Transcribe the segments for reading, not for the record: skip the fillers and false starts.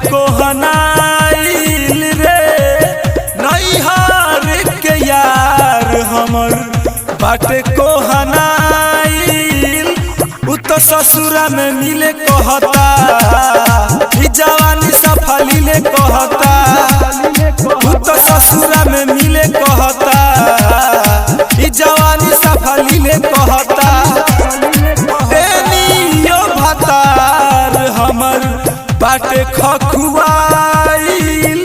कोहनाइल रे नैहर के यार हमर बाटे कोहनाइल उ तो ससुरा में मिले कहता ई जवानी सफली ले कहता उ तो ससुरा में मिले कहता ई जवानी सफली ले कहता एनियो भतार हमर बाटे खखुआइल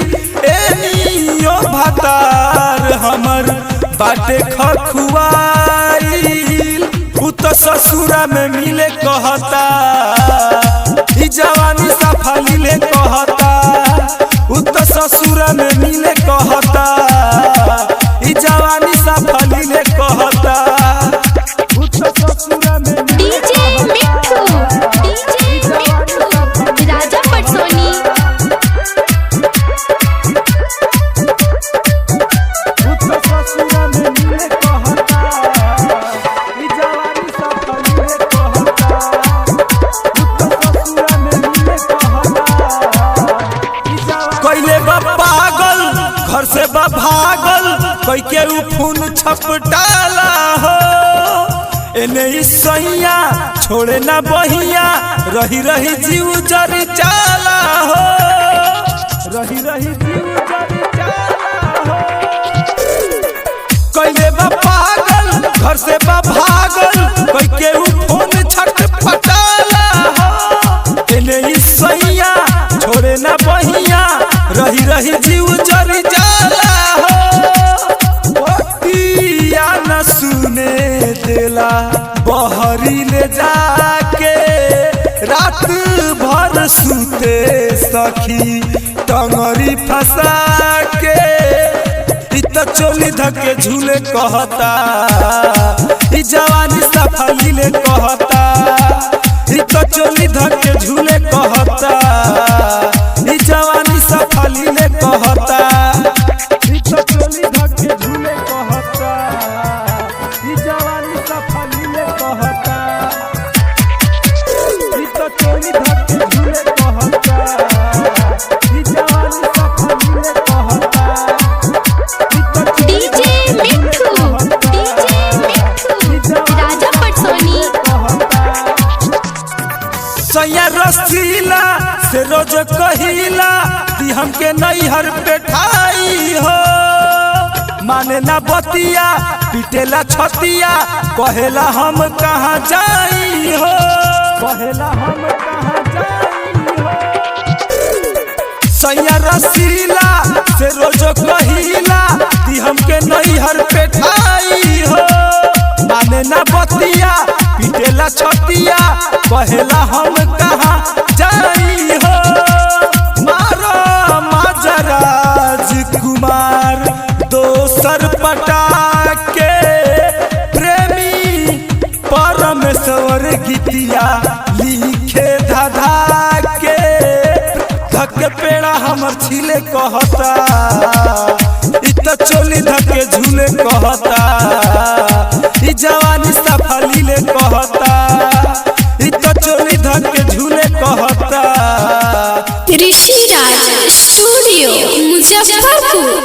एनियो भतार हमर बाटे खखुआइल उ तो ससुरा में मिले कहता ई जवानी सफली ले कहता उ तो ससुरा में मिले कहता ई जवानी सफली ले कहता उ तो ससुरा में डीजे मिट्ठू राजा पटसोनी उ तो ससुरा में मिले कहता ई जवानी सफली ले कहता उ तो ससुरा में मिले कहता ई जवानी कइले बा पागल घर से बा भागल कोई के उ खून छपटाला हो एने सैया छोड़े ना बहिया रही रही जीव जरी जाला हो रही रही जीव जरी जाला हो कइले बा पागल घर से बा भागल कोई के उ खून छटपटाला हो एने सैया छोड़े ना बहिया रही रही जीव जरी जाला हो बतिया न सुने देला बहरी ले जाके रात भर सुते सखी टंगरी फंसा के ई तो चोली धके झूले कहता ई जवानी सफली ले कहता ई तो चोली धके झूले कहता ई जवानी सफली ले कहता ई तो चोली धके झूले कहता ई जवानी सफली ले कहता ई तो चोली धके झूले कहता ई जवानी सफली ले कहता ई तो डीजे मिट्ठू राजा पटसोनी सैया रसीला से रोज कहिला दी हमके नैहर पे ठाई हो माने ना बतिया पिटेला छतिया कहेला हम कहाँ जाई हो कहेला हम कहाँ जाई हो सैया रसीला से रोज कहिला दी हमके नैहर पे ठाई हो माने ना बतिया पिटेला छतिया कहेला हम कहाँ जाई हो मारो माजराज कुमार दोसर पटा के प्रेमी परमेश्वर गीतिया लिखे धधा के धके पेड़ा हमर छिले कहता ई तो चोली धके झूले कहता ई जवानी सफली ले कहता।